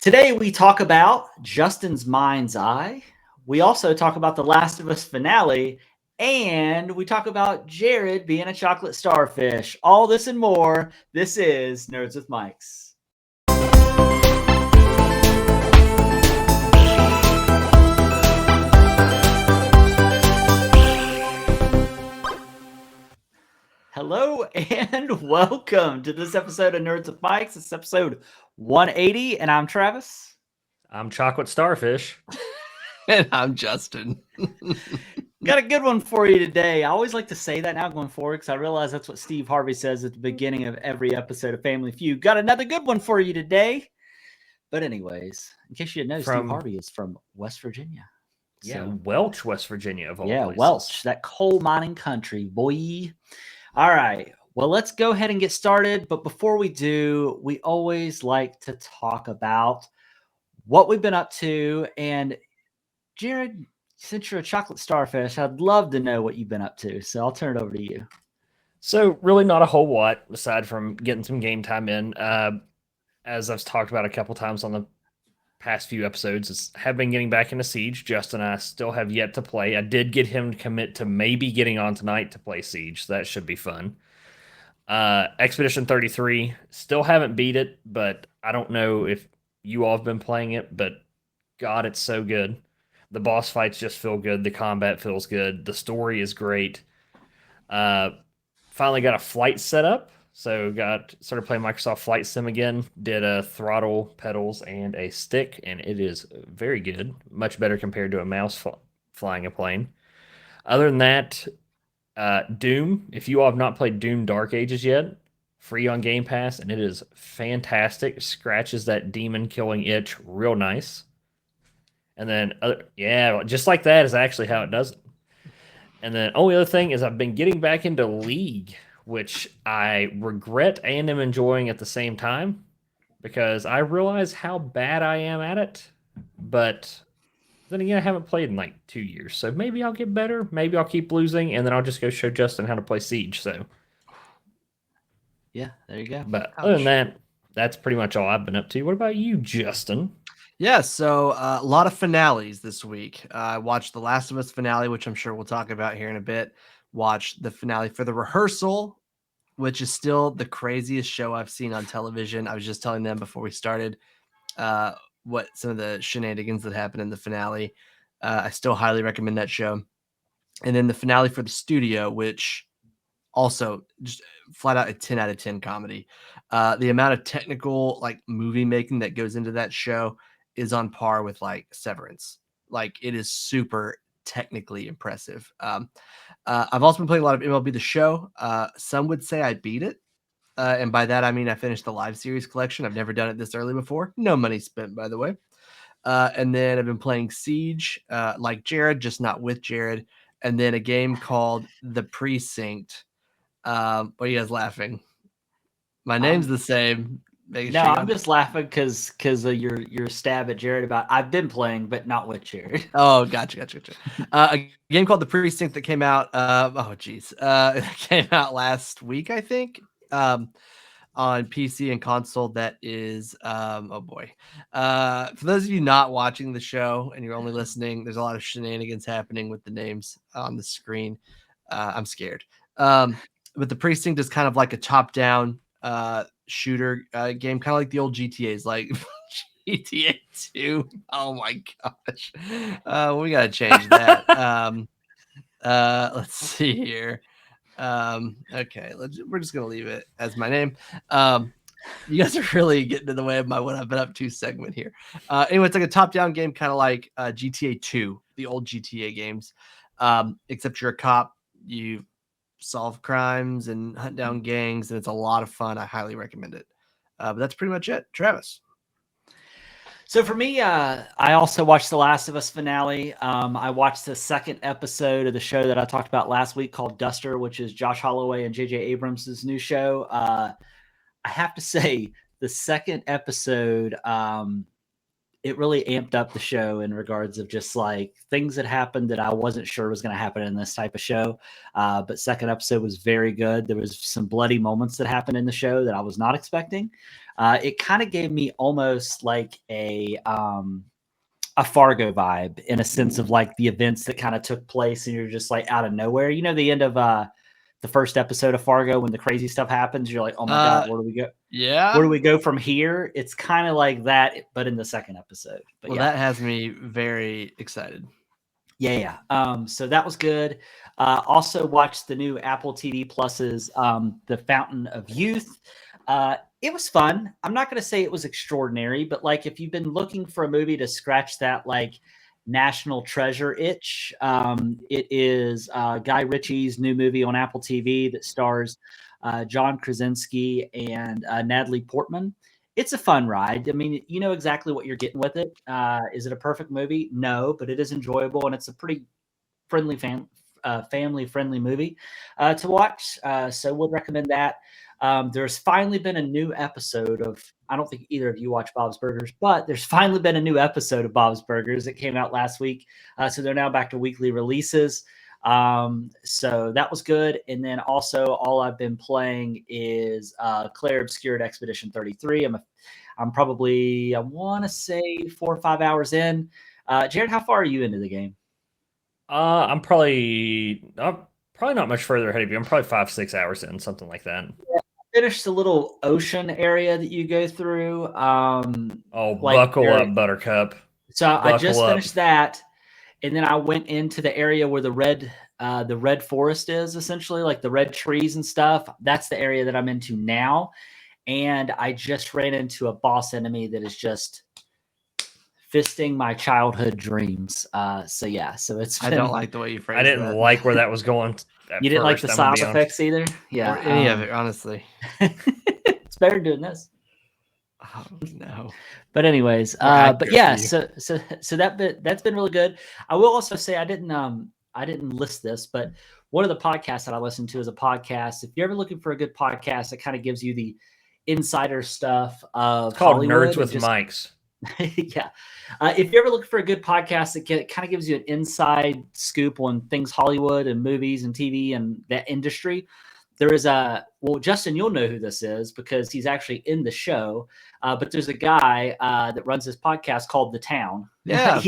Today we talk about Justin's Mindseye. We also talk about the Last of Us finale, and we talk about Jared being a chocolate starfish. All this and more. This is Nerds with Mics. Hello and welcome to this episode of Nerds with Mics. It's episode 180, and I'm Travis. I'm Chocolate Starfish. And I'm Justin. Got a good one for you today. I always like to say that now going forward because I realize that's what Steve Harvey says at the beginning of every episode of Family Feud. Got another good one for you today. But anyways, in case you didn't know, Steve Harvey is from West Virginia. Yeah, Welch, West Virginia, of all places. Welch, that coal mining country, boy. All right. Well, let's go ahead and get started. But before we do, we always like to talk about what we've been up to. And Jared, since you're a chocolate starfish, I'd love to know what you've been up to. So I'll turn it over to you. So really not a whole lot aside from getting some game time in. As I've talked about a couple times on the past few episodes, have been getting back into Siege. Justin and I still have yet to play. I did get him to commit to maybe getting on tonight to play Siege. So that should be fun. Expedition 33, still haven't beat it, but I don't know if you all have been playing it, but God, it's so good. The boss fights just feel good. The combat feels good. The story is great. Finally got a flight set up. So started playing Microsoft Flight Sim again. Did a throttle, pedals, and a stick, and it is very good. Much better compared to a mouse flying a plane. Other than that, Doom. If you all have not played Doom Dark Ages yet, free on Game Pass, and it is fantastic. Scratches that demon killing itch real nice. And then, just like that is actually how it does it. And then, only other thing is I've been getting back into League, which I regret and am enjoying at the same time because I realize how bad I am at it. But then again, I haven't played in like 2 years, so maybe I'll get better. Maybe I'll keep losing, and then I'll just go show Justin how to play Siege. So, yeah, there you go. But other than that, that's pretty much all I've been up to. What about you, Justin? Yeah, so a lot of finales this week. I watched the Last of Us finale, which I'm sure we'll talk about here in a bit. Watched the finale for The Rehearsal, which is still the craziest show I've seen on television. I was just telling them before we started what some of the shenanigans that happened in the finale. I still highly recommend that show. And then the finale for The Studio, which also just flat out a 10 out of 10 comedy. The amount of technical like movie making that goes into that show is on par with like Severance. Like it is super technically impressive. I've also been playing a lot of MLB The Show. Some would say I beat it. And by that, I mean, I finished the live series collection. I've never done it this early before. No money spent, by the way. And then I've been playing Siege, like Jared, just not with Jared. And then a game called The Precinct. What are you guys laughing? My name's the same. I'm just laughing because of your stab at Jared about I've been playing, but not with Jared. Oh, gotcha. A game called The Precinct that came out. It came out last week, I think. On PC and console. That is, for those of you not watching the show and you're only listening, there's a lot of shenanigans happening with the names on the screen. I'm scared. But The Precinct is kind of like a top-down shooter game, kind of like the old GTAs, like GTA 2. Oh my gosh. We got to change that. Let's see here. Okay, we're just gonna leave it as my name. You guys are really getting in the way of my what I've been up to segment here. Anyway, it's like a top-down game, kind of like GTA 2, the old GTA games. Except you're a cop, you solve crimes and hunt down gangs, and it's a lot of fun. I highly recommend it. But that's pretty much it. Travis. So for me, I also watched the Last of Us finale. I watched the second episode of the show that I talked about last week called Duster, which is Josh Holloway and J.J. Abrams' new show. I have to say, the second episode, it really amped up the show in regards of just like things that happened that I wasn't sure was going to happen in this type of show. But second episode was very good. There was some bloody moments that happened in the show that I was not expecting. It kind of gave me almost like a Fargo vibe in a sense of like the events that kind of took place and you're just like out of nowhere. You know, the end of the first episode of Fargo when the crazy stuff happens, you're like, oh my God, where do we go? Yeah. Where do we go from here? It's kind of like that, but in the second episode. But Well, yeah. that has me very excited. Yeah. So that was good. Also watched the new Apple TV Plus's The Fountain of Youth. It was fun. I'm not going to say it was extraordinary, but like if you've been looking for a movie to scratch that like national treasure itch, it is Guy Ritchie's new movie on Apple TV that stars John Krasinski and Natalie Portman. It's a fun ride. I mean, you know exactly what you're getting with it. Is it a perfect movie? No, but it is enjoyable and it's a pretty friendly family-friendly movie to watch. So would recommend that. There's finally been a new episode of, I don't think either of you watch Bob's Burgers, but there's finally been a new episode of Bob's Burgers that came out last week. So they're now back to weekly releases. So that was good. And then also all I've been playing is Clair Obscur Expedition 33. I'm probably, I want to say 4 or 5 hours in. Jared, how far are you into the game? I'm probably not much further ahead of you. I'm probably 5-6 hours in, something like that. Yeah, I finished the little ocean area that you go through. Oh, buckle up, Buttercup. So I just finished that, and then I went into the area where the red forest is, essentially like the red trees and stuff. That's the area that I'm into now, and I just ran into a boss enemy that is just fisting my childhood dreams. So yeah, so it's. I don't like the way you phrased I didn't that. like where that was going. You didn't like the sound effects either? Yeah. Or any of it, honestly. It's better doing this. Oh, no. But anyways, but yeah, so that's been really good. I will also say I didn't list this, but one of the podcasts that I listen to is a podcast. If you're ever looking for a good podcast, it kind of gives you the insider stuff of it's called Hollywood Nerds with Mics. Yeah. If you're ever looking for a good podcast, it kind of gives you an inside scoop on things Hollywood and movies and TV and that industry. There is Justin, you'll know who this is because he's actually in the show. But there's a guy that runs this podcast called The Town. Yeah.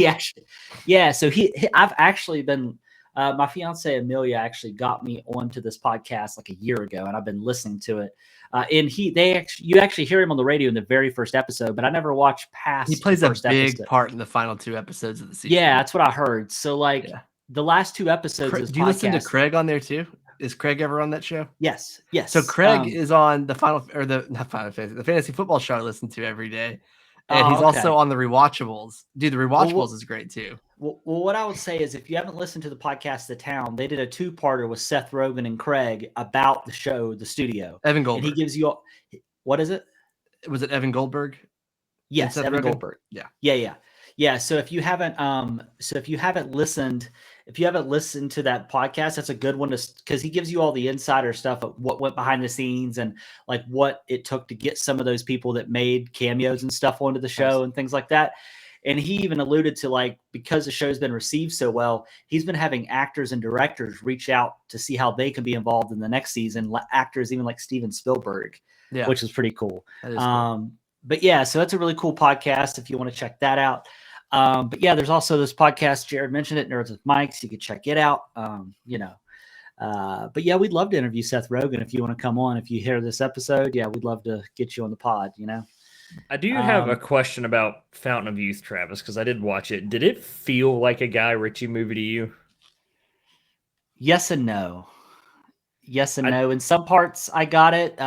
So I've actually been, my fiance Amelia actually got me onto this podcast like a year ago, and I've been listening to it. And you actually hear him on the radio in the very first episode, but I never watched past. He plays the a first big episode. part in the final 2 episodes of the season. Yeah, that's what I heard. So the last 2 episodes of this do you listen to podcast- Craig on there too? Is Craig ever on that show? Yes. So Craig is on the fantasy football show I listen to every day. And he's also on the Rewatchables. Dude, the Rewatchables is great too. Well, what I would say is if you haven't listened to the podcast The Town, they did a 2-parter with Seth Rogen and Craig about the show, The Studio. Evan Goldberg. And he gives you what is it? Was it Evan Goldberg? Yes, Evan Goldberg. Yeah. So if you haven't listened to that podcast, that's a good one because he gives you all the insider stuff of what went behind the scenes and like what it took to get some of those people that made cameos and stuff onto the show and things like that. And he even alluded to like, because the show's been received so well, he's been having actors and directors reach out to see how they can be involved in the next season. Actors even like Steven Spielberg, which is pretty cool. That is cool. But yeah, so that's a really cool podcast if you want to check that out. But yeah, there's also this podcast, Jared mentioned it, Nerds with Mics. You could check it out. But yeah, we'd love to interview Seth Rogen if you want to come on. If you hear this episode, yeah, we'd love to get you on the pod, I do have a question about Fountain of Youth, Travis, because I did watch it. Did it feel like a Guy Ritchie movie to you? Yes and no. No. In some parts, I got it.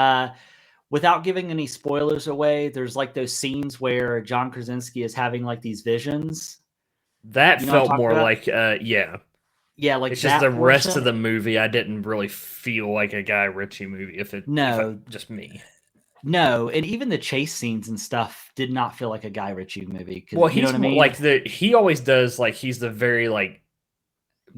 Without giving any spoilers away, there's like those scenes where John Krasinski is having like these visions. That felt more like, yeah, like it's just the rest of the movie. I didn't really feel like a Guy Ritchie movie. Just me. No, and even the chase scenes and stuff did not feel like a Guy Ritchie movie. Well, you know what I mean? Like he always does. Like he's the very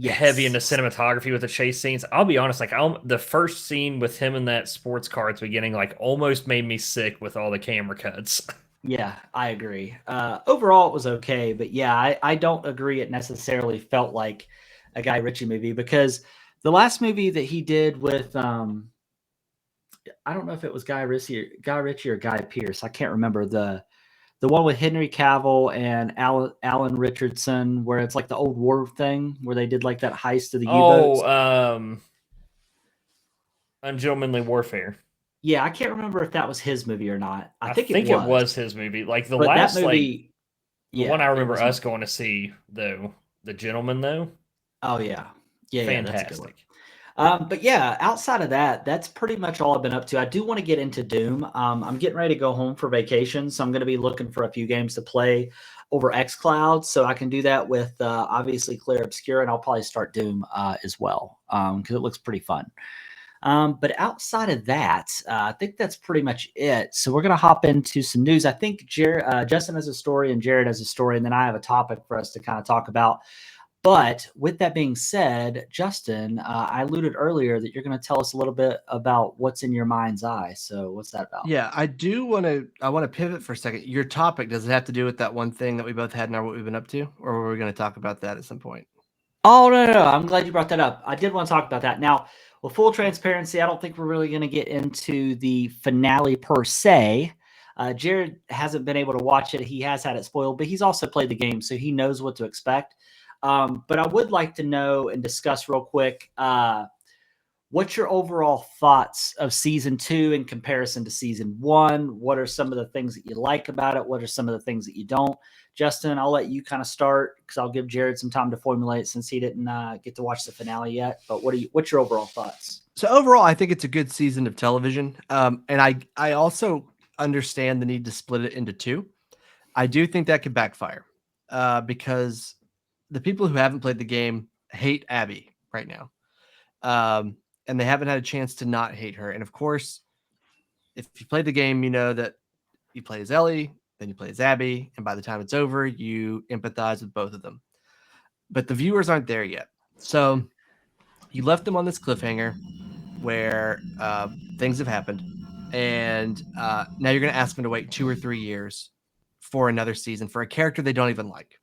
heavy into cinematography with the chase scenes. I'll be honest, the first scene with him in that sports car at the beginning, almost made me sick with all the camera cuts. Yeah, I agree. Overall, it was okay, but yeah, I don't agree it necessarily felt like a Guy Ritchie movie because the last movie that he did with I don't know if it was Guy Ritchie or Guy Pearce. I can't remember the one with Henry Cavill and Alan Richardson, where it's like the old war thing where they did like that heist of the U-boats. Ungentlemanly Warfare. Yeah, I can't remember if that was his movie or not. I think it was his movie. Like the but that last, like movie, the one yeah, I it remember was us not. going to see though, The Gentleman though, Oh yeah, that's a good one. fantastic. But yeah, outside of that, that's pretty much all I've been up to. I do want to get into Doom. I'm getting ready to go home for vacation, so I'm going to be looking for a few games to play over xCloud, so I can do that with obviously Clair Obscur, and I'll probably start Doom as well because it looks pretty fun. But outside of that, I think that's pretty much it. So we're going to hop into some news. I think Justin has a story and Jared has a story, and then I have a topic for us to kind of talk about. But with that being said, Justin, I alluded earlier that you're going to tell us a little bit about what's in your mind's eye. So what's that about? Yeah, I want to pivot for a second. Your topic, does it have to do with that one thing that we both had in our what we've been up to, or were we going to talk about that at some point? Oh, no. I'm glad you brought that up. I did want to talk about that. Now, with full transparency, I don't think we're really going to get into the finale per se. Jared hasn't been able to watch it. He has had it spoiled, but he's also played the game, so he knows what to expect. But I would like to know and discuss real quick what's your overall thoughts of season 2 in comparison to season 1? What are some of the things that you like about it? What are some of the things that you don't? Justin, I'll let you kind of start because I'll give Jared some time to formulate since he didn't get to watch the finale yet. But what's your overall thoughts? So overall, I think it's a good season of television. And I also understand the need to split it into two. I do think that could backfire because the people who haven't played the game hate Abby right now. And they haven't had a chance to not hate her. And of course, if you played the game, you know that you play as Ellie, then you play as Abby, and by the time it's over, you empathize with both of them. But the viewers aren't there yet. So you left them on this cliffhanger where things have happened. And now you're going to ask them to wait 2 or 3 years for another season for a character they don't even like.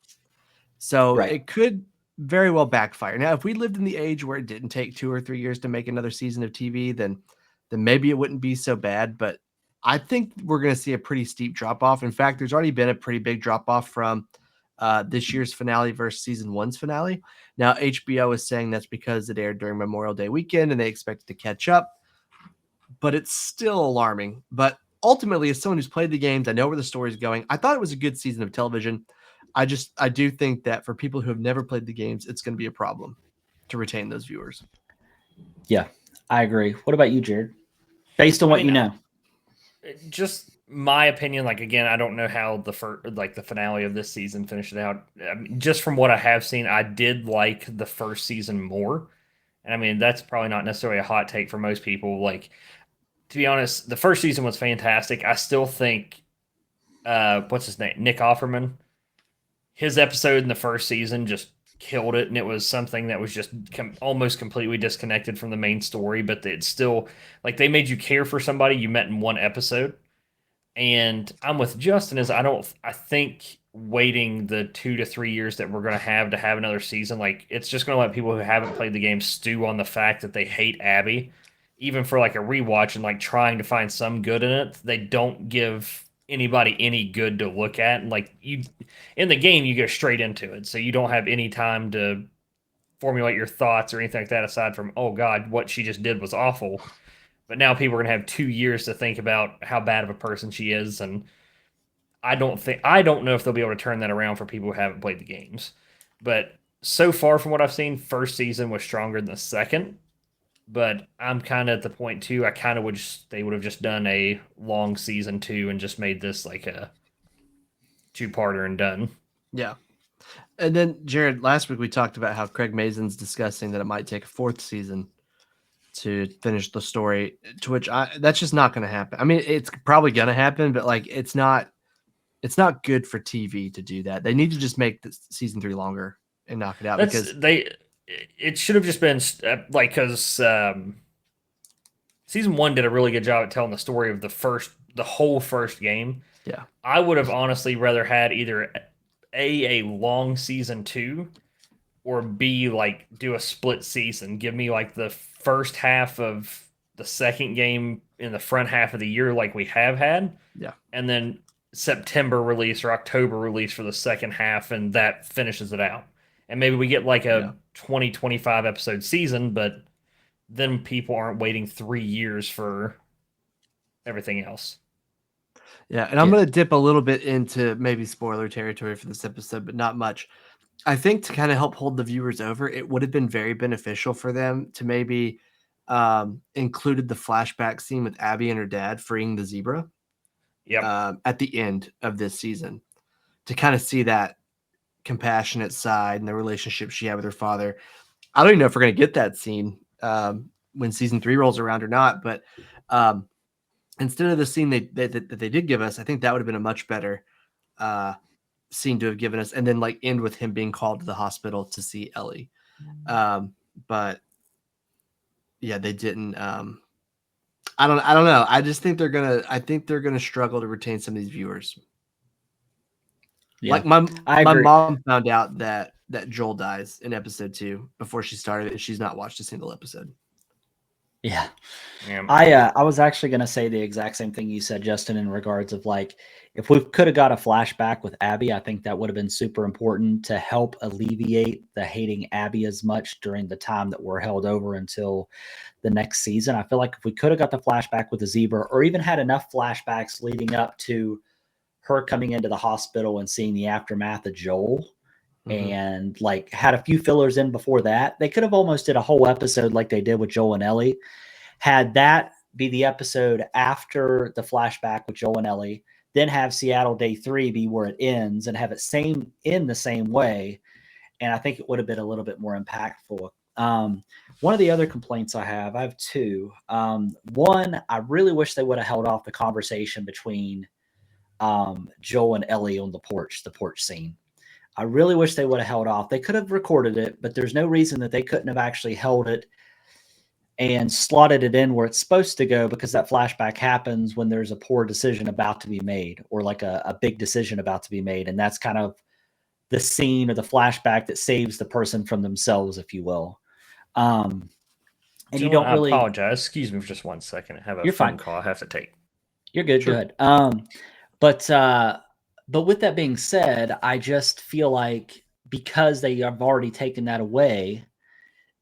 So Right. it could very well backfire. Now, if we lived in the age where it didn't take 2 or 3 years to make another season of TV, then maybe it wouldn't be so bad. But I think we're going to see a pretty steep drop off. In fact, there's already been a pretty big drop off from this year's finale versus season 1's finale. Now, HBO is saying that's because it aired during Memorial Day weekend and they expect it to catch up. But it's still alarming. But ultimately, as someone who's played the games, I know where the story's going. I thought it was a good season of television. I do think that for people who have never played the games, it's going to be a problem to retain those viewers. Yeah, I agree. What about you, Jared? Based on what you know. Just my opinion, like again, I don't know how the finale of this season finished it out. I mean, just from what I have seen, I did like the first season more. And I mean, that's probably not necessarily a hot take for most people. Like, to be honest, the first season was fantastic. I still think what's his name? Nick Offerman. His episode in the first season just killed it, and it was something that was just almost completely disconnected from the main story, but it's still like they made you care for somebody you met in one episode. And I'm with Justin is I think waiting the 2 to 3 years that we're going to have another season, like it's just going to let people who haven't played the game stew on the fact that they hate Abby, even for like a rewatch and like trying to find some good in it. They don't give anybody any good to look at. And like you in the game, you go straight into it. So you don't have any time to formulate your thoughts or anything like that aside from, oh God, what she just did was awful. But now people are going to have 2 years to think about how bad of a person she is. And I don't know if they'll be able to turn that around for people who haven't played the games. But so far from what I've seen, first season was stronger than the second. But I'm kind of at the point too. I kind of wish they would have just done a long season 2 and just made this like a 2-parter and done. Yeah. And then Jared, last week we talked about how Craig Mazin's discussing that it might take a 4th season to finish the story, to which that's just not going to happen. I mean, it's probably going to happen, but like it's not good for TV to do that. They need to just make the season 3 longer and knock it out it should have just been like because season 1 did a really good job at telling the story of the the whole first game. Yeah. I would have honestly rather had either a long season 2 or B, like do a split season. Give me like the first half of the second game in the front half of the year, like we have had. Yeah. And then September release or October release for the second half, and that finishes it out. And maybe we get like a 20-25 episode season, but then people aren't waiting 3 years for everything else. Yeah, and I'm going to dip a little bit into maybe spoiler territory for this episode, but not much. I think to kind of help hold the viewers over, it would have been very beneficial for them to maybe included the flashback scene with Abby and her dad freeing the zebra at the end of this season, to kind of see that compassionate side and the relationship she had with her father. I don't even know if we're going to get that scene when season 3 rolls around or not, but instead of the scene that they did give us, I think that would have been a much better scene to have given us, and then like end with him being called to the hospital to see Ellie. But yeah, they didn't. I don't know. I just think they're gonna struggle to retain some of these viewers. Yeah, like my mom found out that Joel dies in episode 2 before she started it. She's not watched a single episode. Yeah. Yeah. I was actually going to say the exact same thing you said, Justin, in regards of like, if we could have got a flashback with Abby, I think that would have been super important to help alleviate the hating Abby as much during the time that we're held over until the next season. I feel like if we could have got the flashback with the zebra, or even had enough flashbacks leading up to her coming into the hospital and seeing the aftermath of Joel, and like had a few fillers in before that, they could have almost did a whole episode like they did with Joel and Ellie. Had that be the episode after the flashback with Joel and Ellie, then have Seattle Day 3 be where it ends, and have it in the same way. And I think it would have been a little bit more impactful. One of the other complaints I have two. One, I really wish they would have held off the conversation between Joel and Ellie on the porch scene. I really wish they would have held off. They could have recorded it, but there's no reason that they couldn't have actually held it and slotted it in where it's supposed to go, because that flashback happens when there's a poor decision about to be made, or like a big decision about to be made. And that's kind of the scene or the flashback that saves the person from themselves, if you will. And you don't really... I apologize. Excuse me for just 1 second. I have a phone call I have to take. You're good. Sure. Good. But with that being said, I just feel like because they have already taken that away,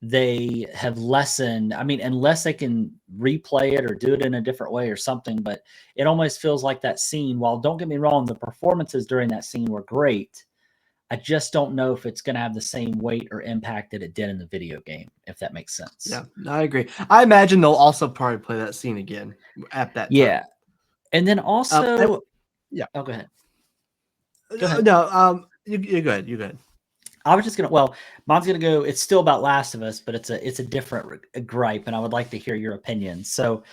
they have lessened. I mean, unless they can replay it or do it in a different way or something, but it almost feels like that scene, while don't get me wrong, the performances during that scene were great, I just don't know if it's going to have the same weight or impact that it did in the video game, if that makes sense. Yeah, I agree. I imagine they'll also probably play that scene again at that time. Yeah. And then also... yeah. Oh, go ahead. No, you go ahead. You go ahead. I was just mine's gonna go. It's still about Last of Us, but it's a different gripe, and I would like to hear your opinion. So,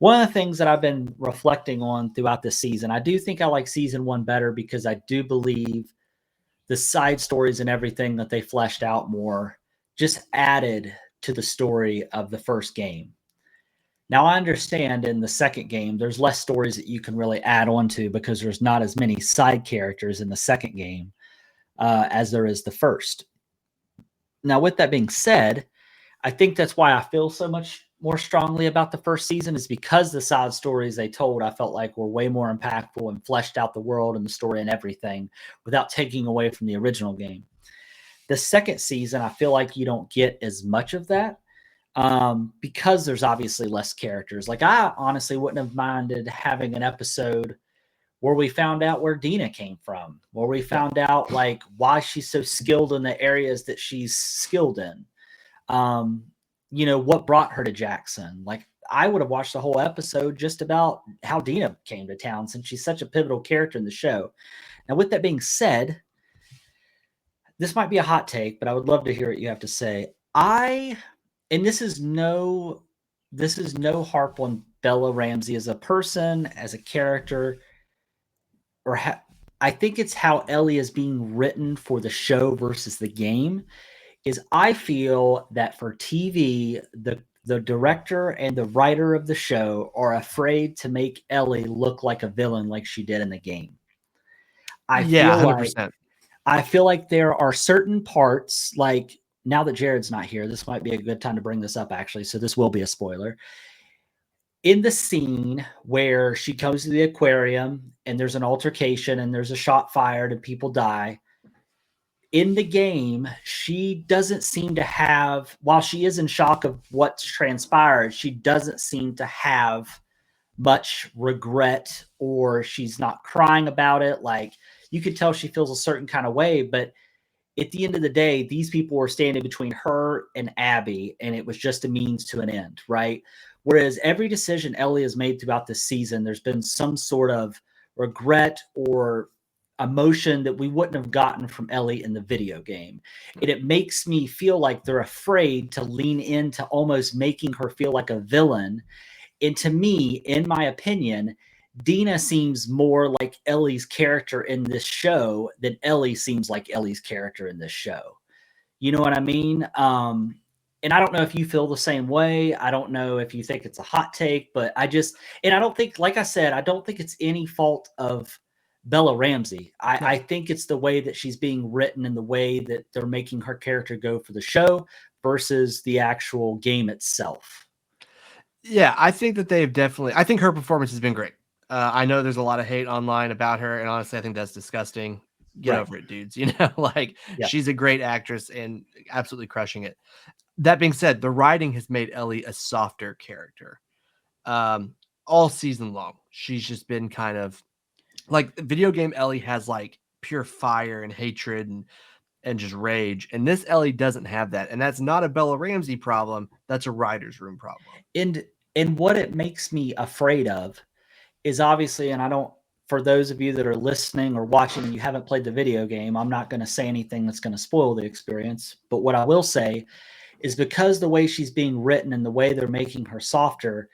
one of the things that I've been reflecting on throughout this season, I do think I like season 1 better, because I do believe the side stories and everything that they fleshed out more just added to the story of the first game. Now, I understand in the second game, there's less stories that you can really add on to, because there's not as many side characters in the second game as there is the first. Now, with that being said, I think that's why I feel so much more strongly about the first season, is because the side stories they told, I felt like were way more impactful and fleshed out the world and the story and everything without taking away from the original game. The second season, I feel like you don't get as much of that. Because there's obviously less characters. Like, I honestly wouldn't have minded having an episode where we found out where Dina came from, where we found out like why she's so skilled in the areas that she's skilled in. What brought her to Jackson. Like, I would have watched the whole episode just about how Dina came to town, since she's such a pivotal character in the show. Now, with that being said, this might be a hot take, but I would love to hear what you have to say. And this is no harp on Bella Ramsey as a person, as a character, or I think it's how Ellie is being written for the show versus the game. Is I feel that for TV, the the director and the writer of the show are afraid to make Ellie look like a villain like she did in the game. I Yeah, feel 100%. like I feel like there are certain parts, like now that Jared's not here, this might be a good time to bring this up actually, so this will be a spoiler. In the scene where she comes to the aquarium and there's an altercation and there's a shot fired and people die, in the game, she doesn't seem to have, while she is in shock of what's transpired, she doesn't seem to have much regret, or she's not crying about it. Like, you could tell she feels a certain kind of way, but at the end of the day, these people were standing between her and Abby, and it was just a means to an end, right? Whereas every decision Ellie has made throughout this season, there's been some sort of regret or emotion that we wouldn't have gotten from Ellie in the video game. And it makes me feel like they're afraid to lean into almost making her feel like a villain. And to me, in my opinion, Dina seems more like Ellie's character in this show than Ellie seems like Ellie's character in this show. You know what I mean? And I don't know if you feel the same way. I don't know if you think it's a hot take, but I don't think, like I said, I don't think it's any fault of Bella Ramsey. I think it's the way that she's being written and the way that they're making her character go for the show versus the actual game itself. Yeah, I think that I think her performance has been great. I know there's a lot of hate online about her, and honestly, I think that's disgusting. Get Right. over it, dudes. You know, like Yeah. she's a great actress and absolutely crushing it. That being said, the writing has made Ellie a softer character. All season long, she's just been kind of like video game Ellie has like pure fire and hatred and just rage. And this Ellie doesn't have that. And that's not a Bella Ramsey problem. That's a writer's room problem. And what it makes me afraid of is obviously, and I don't, for those of you that are listening or watching and you haven't played the video game, I'm not going to say anything that's going to spoil the experience. But what I will say is, because the way she's being written and the way they're making her softer,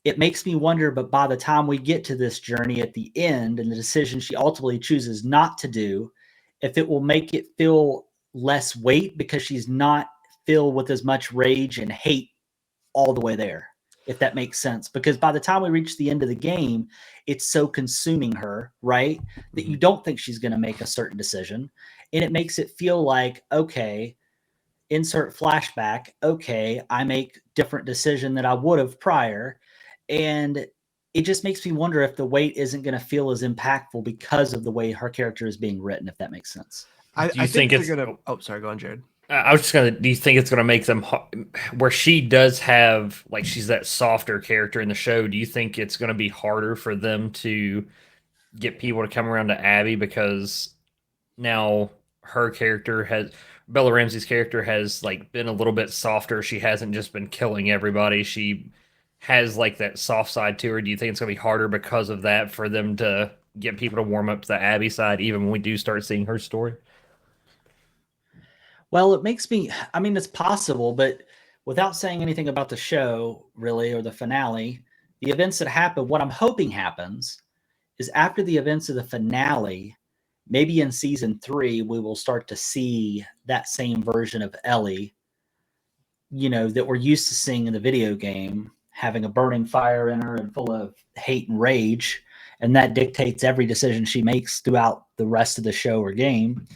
it makes me wonder, but by the time we get to this journey at the end and the decision she ultimately chooses not to do, if it will make it feel less weight because she's not filled with as much rage and hate all the way there, if that makes sense. Because by the time we reach the end of the game, it's so consuming her, right, that you don't think she's going to make a certain decision. And it makes it feel like, okay, insert flashback, okay, I make different decision than I would have prior. And it just makes me wonder if the weight isn't going to feel as impactful because of the way her character is being written, if that makes sense. I think they're going to... Oh, sorry. Go on, Jared. I was just gonna. Do you think it's gonna make them where she does have, like, she's that softer character in the show? Do you think it's gonna be harder for them to get people to come around to Abby because now her character has, Bella Ramsey's character has like been a little bit softer. She hasn't just been killing everybody. She has like that soft side to her. Do you think it's gonna be harder because of that for them to get people to warm up to the Abby side, even when we do start seeing her story? Well, it makes me, I mean, it's possible, but without saying anything about the show, really, or the finale, the events that happen, what I'm hoping happens is after the events of the finale, maybe in season 3, we will start to see that same version of Ellie, you know, that we're used to seeing in the video game, having a burning fire in her and full of hate and rage. And that dictates every decision she makes throughout the rest of the show or game.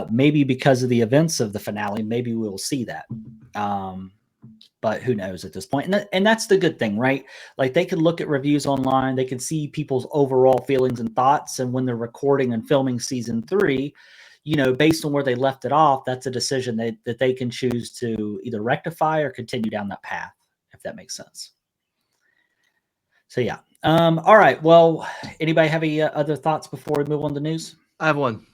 Maybe because of the events of the finale, maybe we'll see that. But who knows at this point? And that's the good thing, right? Like, they can look at reviews online, they can see people's overall feelings and thoughts. And when they're recording and filming season 3, you know, based on where they left it off, that's a decision that they can choose to either rectify or continue down that path, if that makes sense. So, yeah. All right. Well, anybody have any other thoughts before we move on to news? I have one.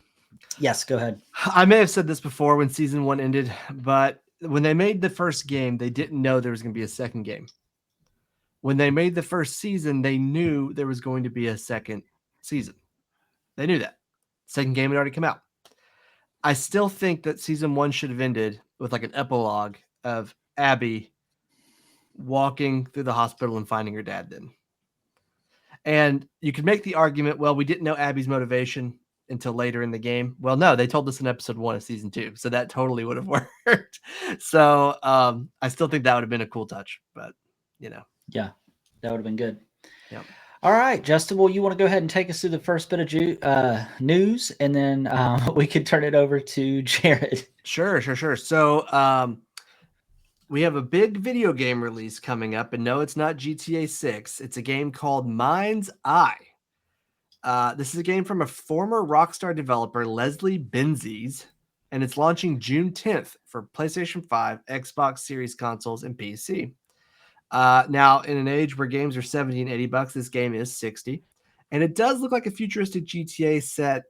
Yes, go ahead. I may have said this before when season 1 ended, but when they made the first game, they didn't know there was going to be a second game. When they made the first season, they knew there was going to be a second season. They knew that. Second game had already come out. I still think that season 1 should have ended with like an epilogue of Abby walking through the hospital and finding her dad then. And you could make the argument, well, we didn't know Abby's motivation. until later in the game. Well, no, they told us in episode 1 of season 2, so that totally would have worked. So I still think that would have been a cool touch, but Yeah, that would have been good. Yep. All right, Justin, well, you want to go ahead and take us through the first bit of news, and then we can turn it over to Jared. Sure. So we have a big video game release coming up, and no, it's not GTA 6. It's a game called Mindseye. This is a game from a former Rockstar developer, Leslie Benzies, and it's launching June 10th for PlayStation 5, Xbox Series consoles, and PC. Now, in an age where games are $70 and $80, this game is $60. And it does look like a futuristic GTA set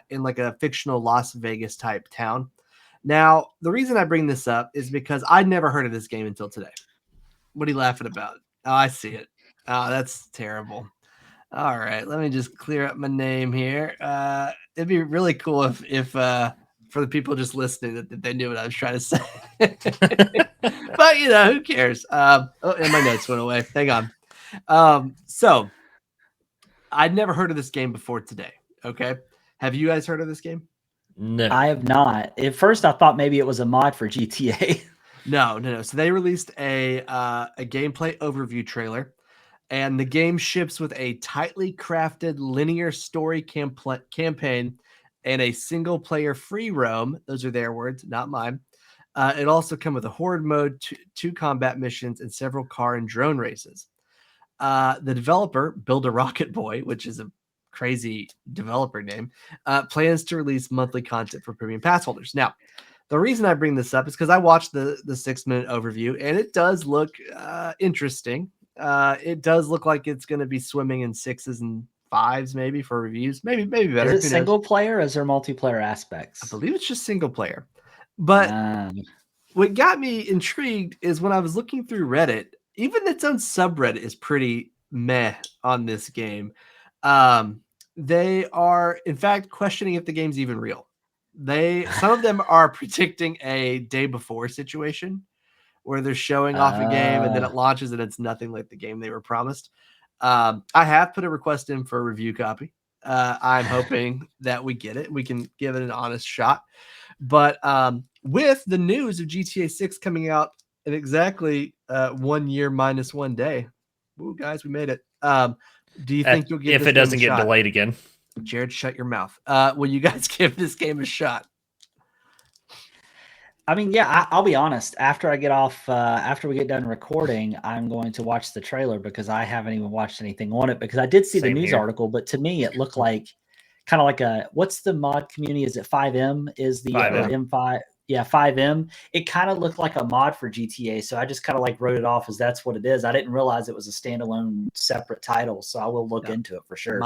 in like a fictional Las Vegas type town. Now, the reason I bring this up is because I'd never heard of this game until today. What are you laughing about? Oh, I see it. Oh, that's terrible. All right, let me just clear up my name here. It'd be really cool if for the people just listening that they knew what I was trying to say. But who cares? And my notes went away. Hang on. So I'd never heard of this game before today. Okay, have you guys heard of this game? No, I have not. At first, I thought maybe it was a mod for GTA. No. So they released a gameplay overview trailer, and the game ships with a tightly crafted linear story campaign and a single player free roam. Those are their words, not mine. It also comes with a horde mode, two combat missions, and several car and drone races. The developer, Build a Rocket Boy, which is a crazy developer name, plans to release monthly content for premium pass holders. Now, the reason I bring this up is because I watched the 6-minute overview, and it does look interesting. It does look like it's going to be swimming in 6s and 5s, maybe for reviews. Maybe better. Is it single player or is there multiplayer aspects? I believe it's just single player. But what got me intrigued is when I was looking through Reddit, even its own subreddit is pretty meh on this game. They are, in fact, questioning if the game's even real. Some of them are predicting a day before situation where they're showing off a game and then it launches and it's nothing like the game they were promised. I have put a request in for a review copy. I'm hoping that we get it. We can give it an honest shot. But with the news of GTA 6 coming out in exactly 1 year minus 1 day, ooh, guys, we made it. Do you think you'll give if this it doesn't game a get shot? delayed again? Jared, shut your mouth. Will you guys give this game a shot? I mean, yeah, I'll be honest. After I get off, after we get done recording, I'm going to watch the trailer because I haven't even watched anything on it because I did see the news article, but to me, it looked like kind of like what's the mod community? Is it 5M? Is the 5M. M5? Yeah, 5M. It kind of looked like a mod for GTA. So I just kind of like wrote it off as that's what it is. I didn't realize it was a standalone separate title. So I will look into it for sure.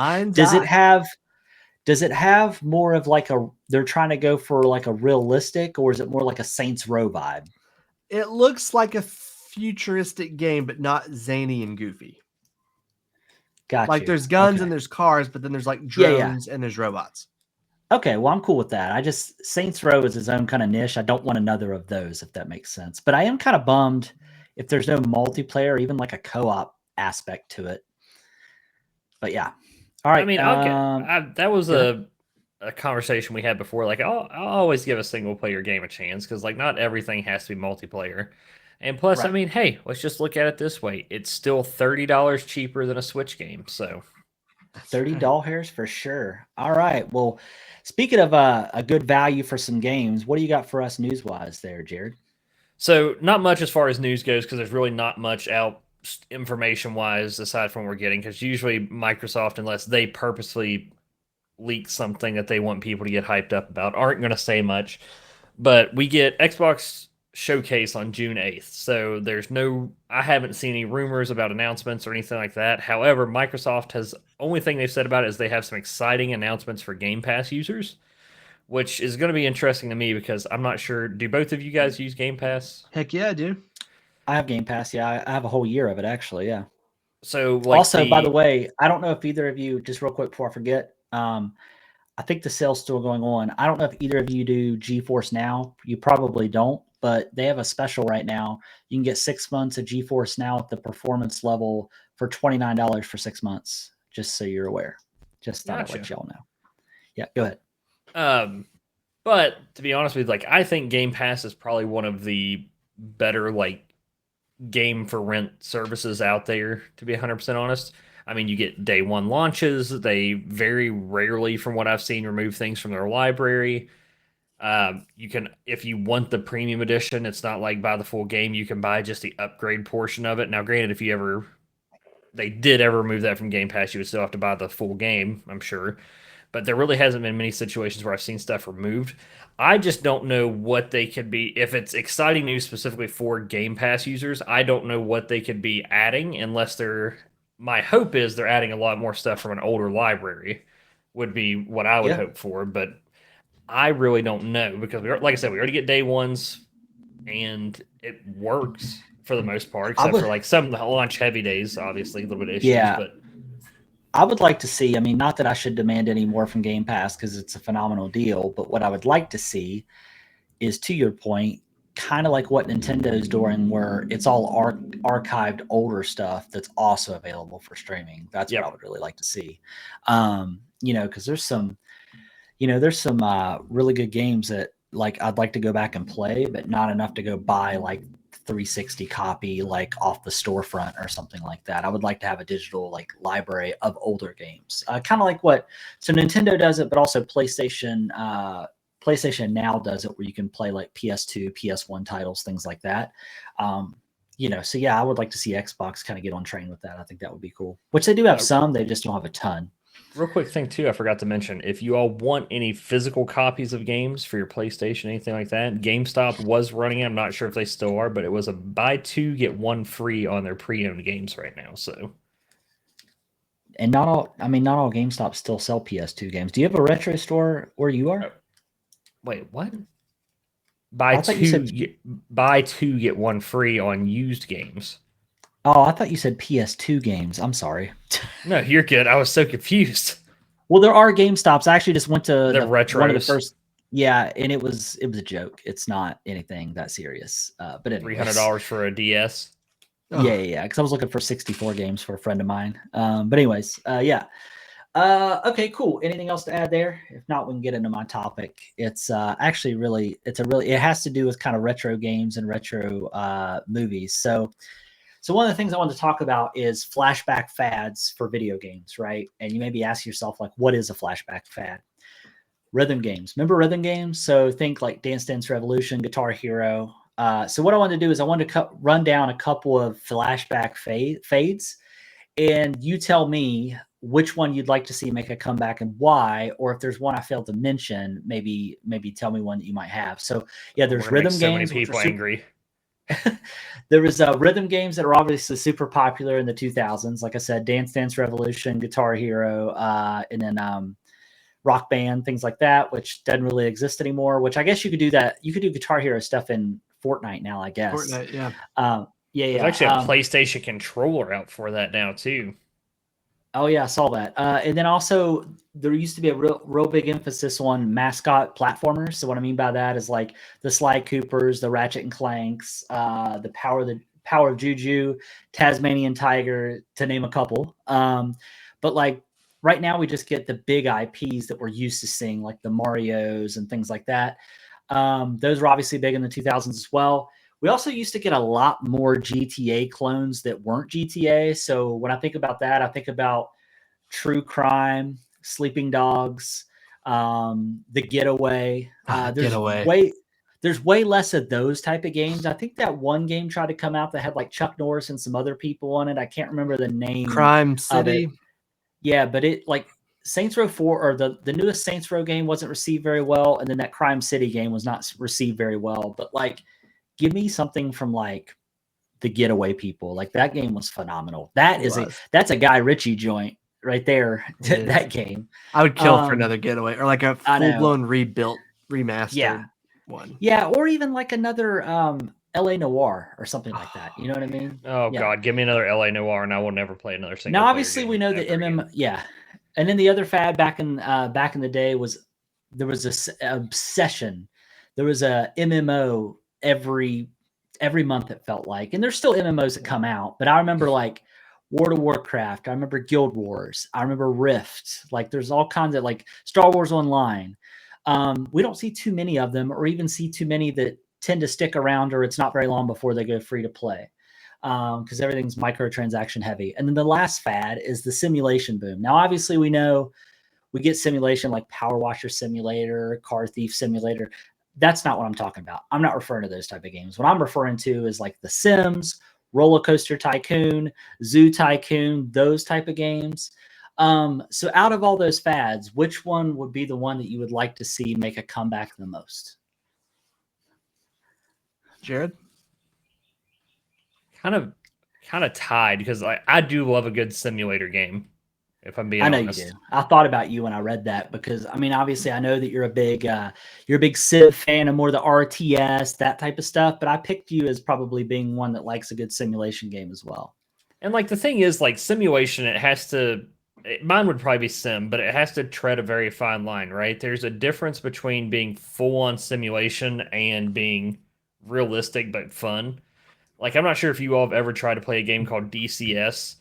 Does it have more of like they're trying to go for like a realistic, or is it more like a Saints Row vibe? It looks like a futuristic game, but not zany and goofy. Gotcha. Like there's guns and there's cars, but then there's like drones and there's robots. Okay, well, I'm cool with that. Saints Row is its own kind of niche. I don't want another of those, if that makes sense. But I am kind of bummed if there's no multiplayer, even like a co-op aspect to it. But yeah. All right. I mean, that was a conversation we had before. Like, I'll always give a single player game a chance because, like, not everything has to be multiplayer. And plus, right. I mean, hey, let's just look at it this way: it's still $30 cheaper than a Switch game. So, $30 for sure. All right. Well, speaking of a good value for some games, what do you got for us news-wise there, Jared? So, not much as far as news goes because there's really not much out information wise aside from what we're getting, because usually Microsoft, unless they purposely leak something that they want people to get hyped up about, aren't going to say much. But we get Xbox Showcase on June 8th, so I haven't seen any rumors about announcements or anything like that. However, Microsoft has, only thing they've said about it is they have some exciting announcements for Game Pass users, which is going to be interesting to me because I'm not sure, do both of you guys use Game Pass? Heck yeah, I do. I have Game Pass. Yeah, I have a whole year of it, actually. Yeah. So, like, also, by the way, I don't know if either of you, just real quick before I forget, I think the sale's still going on. I don't know if either of you do GeForce Now. You probably don't, but they have a special right now. You can get 6 months of GeForce Now at the performance level for $29 for 6 months, just so you're aware. Just thought I'd let y'all know. Yeah, go ahead. But to be honest with you, like I think Game Pass is probably one of the better like game for rent services out there, to be 100% honest. I mean, you get day one launches. They very rarely, from what I've seen, remove things from their library. You can, if you want the premium edition, it's not like buy the full game. You can buy just the upgrade portion of it. Now, granted, if you ever, they did ever remove that from Game Pass, you would still have to buy the full game, I'm sure. But there really hasn't been many situations where I've seen stuff removed. I just don't know what they could be. If it's exciting news specifically for Game Pass users, I don't know what they could be adding unless they're. My hope is they're adding a lot more stuff from an older library, would be what I would Yeah. hope for. But I really don't know because, like I said, we already get day ones and it works for the most part, except for like some launch heavy days, obviously, a little bit of issues. Yeah. But I would like to see, I mean, not that I should demand any more from Game Pass because it's a phenomenal deal, but what I would like to see is, to your point, kind of like what Nintendo's doing, where it's all archived older stuff that's also available for streaming. That's what I would really like to see. Because there's some really good games that like I'd like to go back and play, but not enough to go buy like 360 copy like off the storefront or something like that. I would like to have a digital like library of older games, kind of like so Nintendo does it, but also PlayStation Now does it, where you can play like PS2, PS1 titles, things like that. So yeah, I would like to see Xbox kind of get on train with that. I think that would be cool. Which they do have some, they just don't have a ton. Real quick thing too, I forgot to mention, if you all want any physical copies of games for your PlayStation, anything like that, GameStop was running it. I'm not sure if they still are, but it was a buy two, get one free on their pre-owned games right now. So, and not all GameStop still sell PS2 games. Do you have a retro store where you are? Wait, what? Buy two, get one free on used games. Oh, I thought you said PS2 games. I'm sorry. No, you're good. I was so confused. Well, there are GameStops. I actually just went to the retros. One of the first. Yeah, and it was a joke. It's not anything that serious. But anyways. $300 for a DS. Yeah. Because I was looking for 64 games for a friend of mine. But anyways, yeah. Okay, cool. Anything else to add there? If not, we can get into my topic. It's actually really, it has to do with kind of retro games and retro movies. So one of the things I wanted to talk about is flashback fads for video games, right? And you may be asking yourself, like, what is a flashback fad? Rhythm games. Remember rhythm games? So think like Dance Dance Revolution, Guitar Hero. So what I wanted to do is I wanted to run down a couple of flashback fades, and you tell me which one you'd like to see make a comeback and why, or if there's one I failed to mention, maybe tell me one that you might have. So yeah, there's rhythm games. So many people angry. There was rhythm games that are obviously super popular in the 2000s. Like I said, Dance Dance Revolution, Guitar Hero, and then Rock Band, things like that, which doesn't really exist anymore, which I guess you could do that. You could do Guitar Hero stuff in Fortnite now, I guess. Fortnite, yeah. Yeah. There's actually a PlayStation controller out for that now, too. Oh, yeah, I saw that. And then also, there used to be a real big emphasis on mascot platformers. So what I mean by that is like the Sly Coopers, the Ratchet and Clanks, the Power of Juju, Tasmanian Tiger, to name a couple. But like right now, we just get the big IPs that we're used to seeing, like the Marios and things like that. Those were obviously big in the 2000s as well. We also used to get a lot more GTA clones that weren't GTA. So when I think about that, I think about True Crime, Sleeping Dogs, The Getaway. There's way less of those type of games. I think that one game tried to come out that had like Chuck Norris and some other people on it. I can't remember the name. Crime City. Yeah, but it like Saints Row 4 or the newest Saints Row game wasn't received very well, and then that Crime City game was not received very well. But like, give me something from like the Getaway people. Like that game was phenomenal. That's a Guy Ritchie joint right there. That game. I would kill for another Getaway or like a full-blown rebuilt, remastered one. Yeah, or even like another LA Noire or something like that. You know what I mean? Oh God, give me another LA Noire and I will never play another single. Now obviously we know the and then the other fad back in the day was there was this obsession. There was a MMO every month, it felt like, and there's still MMOs that come out, but I remember like World of Warcraft. I remember Guild Wars. I remember Rift. Like there's all kinds of like Star Wars Online. We don't see too many of them, or even see too many that tend to stick around, or it's not very long before they go free to play, because everything's microtransaction heavy. And then the last fad is the simulation boom. Now, obviously, we know we get simulation like Power Washer Simulator, Car Thief Simulator. That's not what I'm talking about. I'm not referring to those type of games. What I'm referring to is like The Sims, Roller Coaster Tycoon, Zoo Tycoon, those type of games. So out of all those fads, which one would be the one that you would like to see make a comeback the most? Jared? Kind of tied, because I do love a good simulator game, if I'm being honest. You do. I thought about you when I read that, because I mean, obviously, I know that you're a big Civ fan and more the RTS, that type of stuff. But I picked you as probably being one that likes a good simulation game as well. And like the thing is, like simulation, mine would probably be sim, but it has to tread a very fine line, right? There's a difference between being full on simulation and being realistic but fun. Like, I'm not sure if you all have ever tried to play a game called DCS.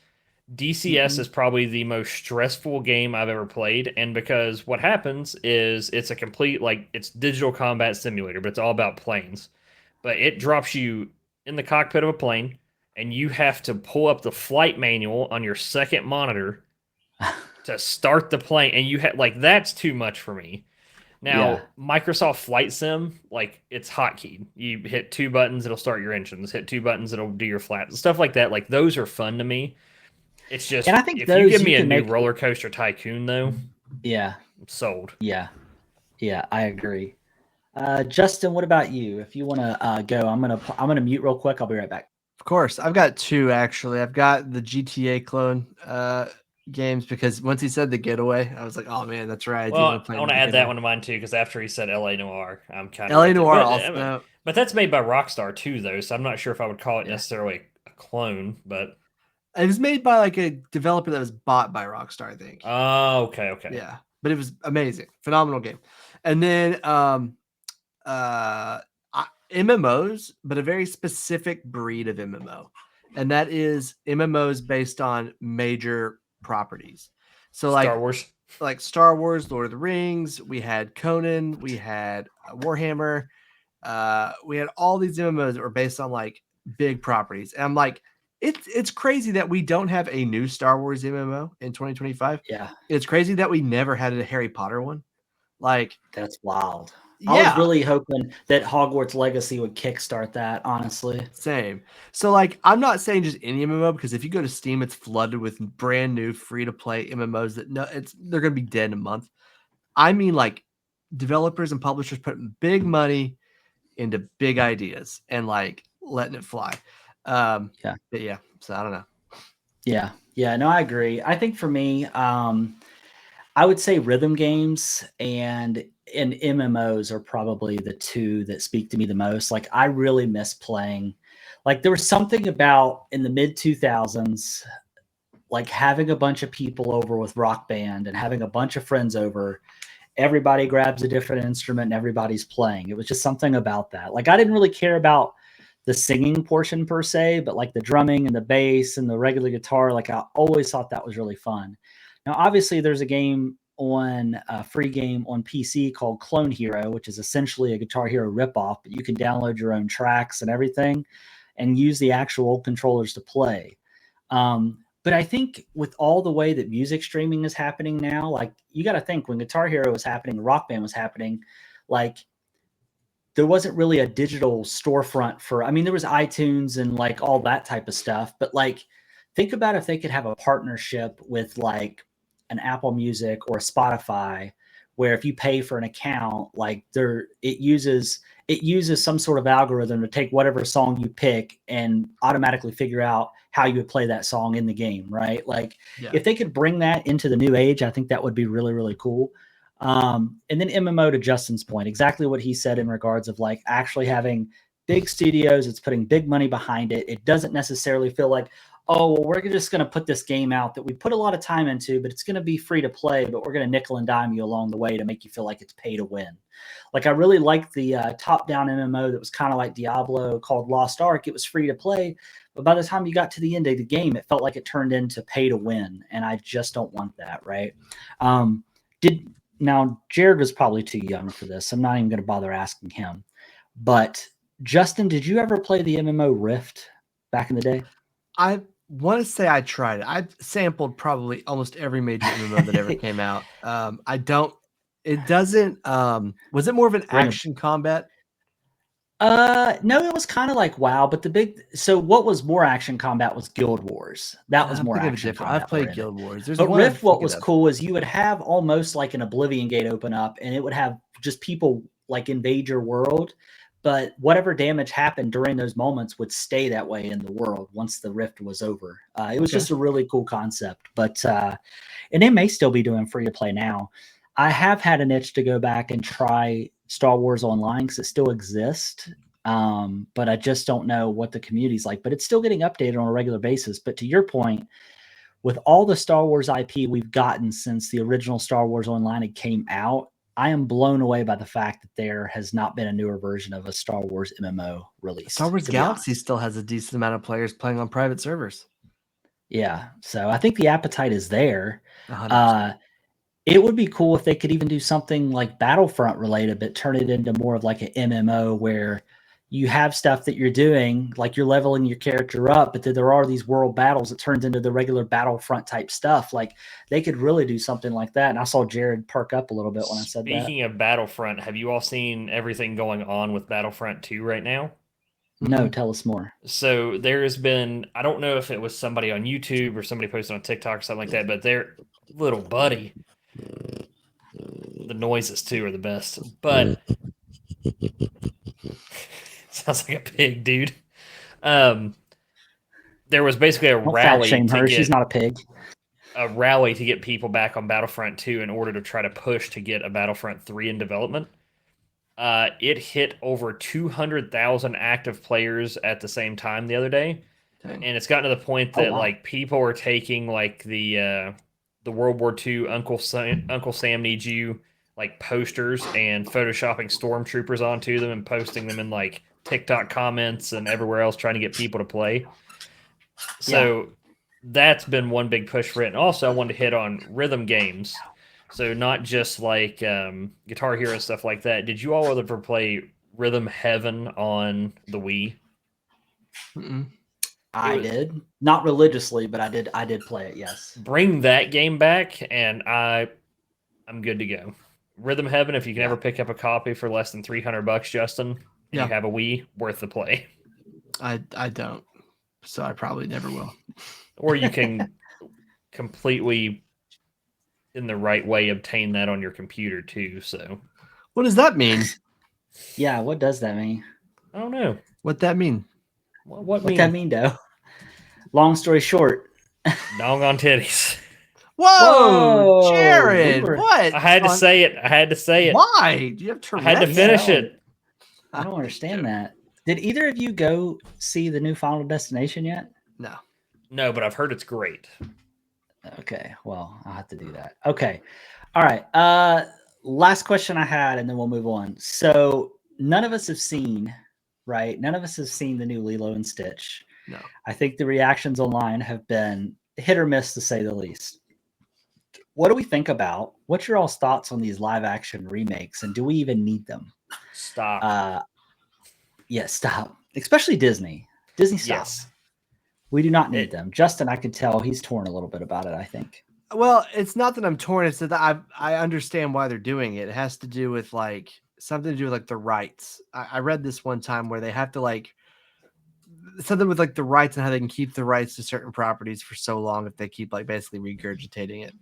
DCS is probably the most stressful game I've ever played, and because what happens is it's a complete, like, it's digital combat simulator, but it's all about planes. But it drops you in the cockpit of a plane, and you have to pull up the flight manual on your second monitor to start the plane, and you have, like, that's too much for me. Now, Microsoft Flight Sim, like, it's hotkeyed. You hit 2 buttons, it'll start your engines. Hit 2 buttons, it'll do your flaps. Stuff like that. Like, those are fun to me. It's just, and I think if you give me a new make... Roller Coaster Tycoon, though, I'm sold. Yeah, I agree. Justin, what about you? If you want to go, I'm gonna mute real quick. I'll be right back. Of course, I've got 2 actually. I've got the GTA clone games, because once he said The Getaway, I was like, oh man, that's right. Well, I want to add that one to mine too, because after he said LA Noire, I'm kind of LA Noire also. But that's made by Rockstar too, though, so I'm not sure if I would call it necessarily a clone, but it was made by like a developer that was bought by Rockstar, I think. Oh, okay. Yeah, but it was amazing, phenomenal game. And then MMOs, but a very specific breed of MMO, and that is MMOs based on major properties. So Star Wars, like Star Wars, Lord of the Rings. We had Conan. We had Warhammer. We had all these MMOs that were based on like big properties. And I'm like, it's crazy that we don't have a new Star Wars MMO in 2025. Yeah, it's crazy that we never had a Harry Potter one. Like, that's wild. Yeah. I was really hoping that Hogwarts Legacy would kickstart that, honestly. Same. So, like, I'm not saying just any MMO, because if you go to Steam, it's flooded with brand new free-to-play MMOs that they're going to be dead in a month. I mean, like, developers and publishers putting big money into big ideas and, like, letting it fly. So I don't know. Yeah, no, I agree. I think for me, I would say rhythm games and MMOs are probably the 2 that speak to me the most. Like, I really miss playing. Like, there was something about in the mid 2000s, like having a bunch of people over with Rock Band and having a bunch of friends over. Everybody grabs a different instrument and everybody's playing. It was just something about that. Like, I didn't really care about the singing portion per se, but like the drumming and the bass and the regular guitar, like I always thought that was really fun. Now, obviously, there's a free game on PC called Clone Hero, which is essentially a Guitar Hero ripoff, but you can download your own tracks and everything and use the actual controllers to play. But I think with all the way that music streaming is happening now, like you got to think when Guitar Hero was happening, Rock Band was happening, like there wasn't really a digital storefront there was iTunes and like all that type of stuff, but like think about if they could have a partnership with like an Apple Music or Spotify, where if you pay for an account, like it uses some sort of algorithm to take whatever song you pick and automatically figure out how you would play that song in the game, right? Like if they could bring that into the new age, I think that would be really, really cool. And then MMO, to Justin's point, exactly what he said in regards of like actually having big studios, it's putting big money behind it. It doesn't necessarily feel like, oh, well, we're just going to put this game out that we put a lot of time into, but it's going to be free to play, but we're going to nickel and dime you along the way to make you feel like it's pay to win. Like I really liked the top-down MMO that was kind of like Diablo called Lost Ark. It was free to play, But by the time you got to the end of the game, it felt like it turned into pay to win. And I just don't want that, right? Now, Jared was probably too young for this. I'm not even going to bother asking him. But Justin, did you ever play the MMO Rift back in the day? I want to say I tried it. I've sampled probably almost every major MMO that ever came out. I don't. It doesn't. Was it more of an action combat? No, it was kind of like WoW, but so what was more action combat was Guild Wars. That was more action combat. I've played Guild Wars. But Rift, what was cool is you would have almost like an Oblivion Gate open up, and it would have just people like invade your world, but whatever damage happened during those moments would stay that way in the world once the Rift was over. It was just a really cool concept, but and it may still be doing free to play now. I have had an itch to go back and try Star Wars Online because it still exists, but I just don't know what the community's like. But it's still getting updated on a regular basis. But to your point, with all the Star Wars IP we've gotten since the original Star Wars Online came out, I am blown away by the fact that there has not been a newer version of a Star Wars MMO released. Star Wars Galaxy still has a decent amount of players playing on private servers. Yeah, so I think the appetite is there. 100%. It would be cool if they could even do something like Battlefront related, but turn it into more of like an MMO where you have stuff that you're doing, like you're leveling your character up, but then there are these world battles that turns into the regular Battlefront type stuff. Like they could really do something like that. And I saw Jared perk up a little bit when I said that. Speaking of Battlefront, have you all seen everything going on with Battlefront 2 right now? No, tell us more. So there's been, I don't know if it was somebody on YouTube or somebody posted on TikTok or something like that, but their little buddy, the noises too are the best, but sounds like a pig, dude. There was basically a rally to get, she's not a pig. A rally to get people back on Battlefront 2 in order to try to push to get a Battlefront 3 in development. It hit over 200,000 active players at the same time the other day. Dang. And it's gotten to the point that like people are taking like the World War II Uncle Sam needs you like posters and photoshopping stormtroopers onto them and posting them in like TikTok comments and everywhere else trying to get people to play. So that's been one big push for it. And also I wanted to hit on rhythm games. So not just like Guitar Hero stuff like that. Did you all ever play Rhythm Heaven on the Wii? I did. Not religiously, but I did play it, yes. Bring that game back and I'm good to go. Rhythm Heaven, if you can ever pick up a copy for less than $300, Justin, and you have a Wii, worth the play. I don't. So I probably never will. Or you can completely in the right way obtain that on your computer too. So what does that mean? Yeah, what does that mean? I don't know. What that mean? What that mean, though? Long story short. Dong on titties. Whoa, Jared! What? I had to say it. Why? Do you have Tourette's? I had to finish it. I don't understand that. Did either of you go see the new Final Destination yet? No. No, but I've heard it's great. Okay, well, I'll have to do that. Okay. All right. Last question I had, and then we'll move on. So none of us have seen, right? None of us have seen the new Lilo and Stitch. No. I think the reactions online have been hit or miss, to say the least. What do we think about? What's your all's thoughts on these live action remakes, and do we even need them? Stop. Stop. Especially Disney. Disney, stop. Yes. We do not need them. Justin, I can tell he's torn a little bit about it, I think. Well, it's not that I'm torn. It's that I understand why they're doing it. It has to do with like something to do with like the rights. I read this one time where they have to like something with like the rights and how they can keep the rights to certain properties for so long if they keep like basically regurgitating it.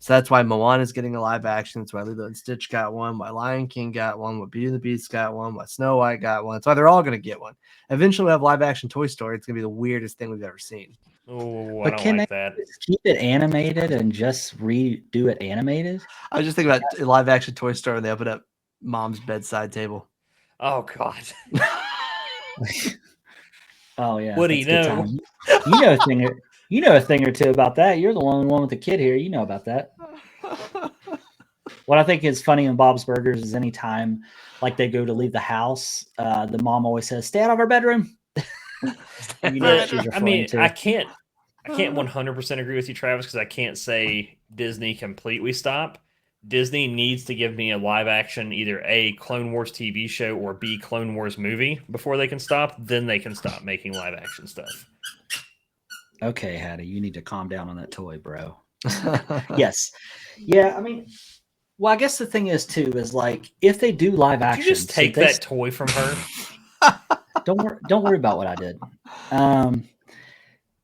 So that's why Moana is getting a live action. That's why Lilo and Stitch got one. Why Lion King got one. Why Beauty and the Beast got one. Why Snow White got one. That's why they're all going to get one. Eventually, we'll have live action Toy Story. It's going to be the weirdest thing we've ever seen. Oh, I don't like that. Keep it animated and just redo it animated? I was just thinking about live action Toy Story when they open up Mom's bedside table. Oh God. Oh yeah. What do you know? You know a thing or two about that. You're the one with the kid here. You know about that. What I think is funny in Bob's Burgers is anytime like they go to leave the house, the mom always says, "Stay out of our bedroom." You know what she's I referring mean, to. I can't 100% agree with you, Travis, because I can't say Disney completely stop. Disney needs to give me a live action, either A, Clone Wars TV show, or B, Clone Wars movie before they can stop. Then they can stop making live action stuff. Okay, Hattie, you need to calm down on that toy, bro. Yes. Yeah, I mean, well, I guess the thing is, too, is like, if they do live Did action. you just take that toy from her? Don't worry about what I did.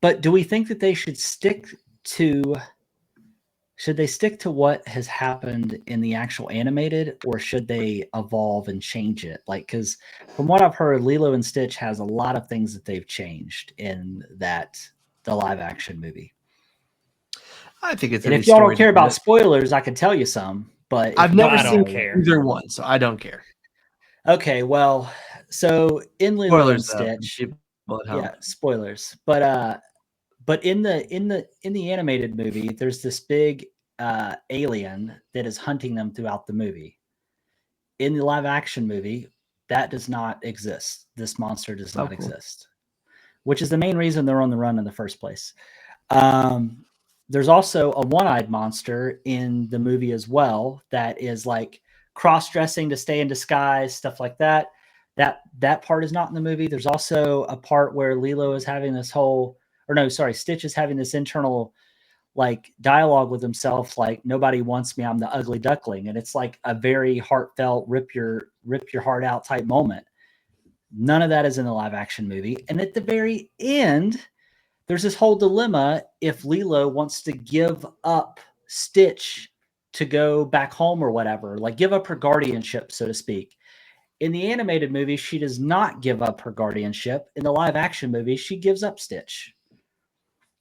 But do we think that they should stick to what has happened in the actual animated, or should they evolve and change it? Like, because from what I've heard, Lilo and Stitch has a lot of things that they've changed in the live action movie. I think it's. And if y'all don't care about spoilers, I can tell you some. But I've never seen care. either one, so I don't care. Okay, well, so in Lilo and Stitch, yeah, spoilers. But in the animated movie, there's this big alien that is hunting them throughout the movie. In the live action movie, that does not exist. This monster does not exist, which is the main reason they're on the run in the first place. There's also a one-eyed monster in the movie as well that is like cross-dressing to stay in disguise, stuff like that. That part is not in the movie. There's also a part where Lilo is having this Stitch is having this internal like dialogue with himself, like, nobody wants me, I'm the ugly duckling. And it's like a very heartfelt, rip your heart out type moment. None of that is in the live action movie. And at the very end, there's this whole dilemma if Lilo wants to give up Stitch to go back home or whatever, like give up her guardianship, so to speak. In the animated movie, she does not give up her guardianship. In the live action movie, she gives up Stitch.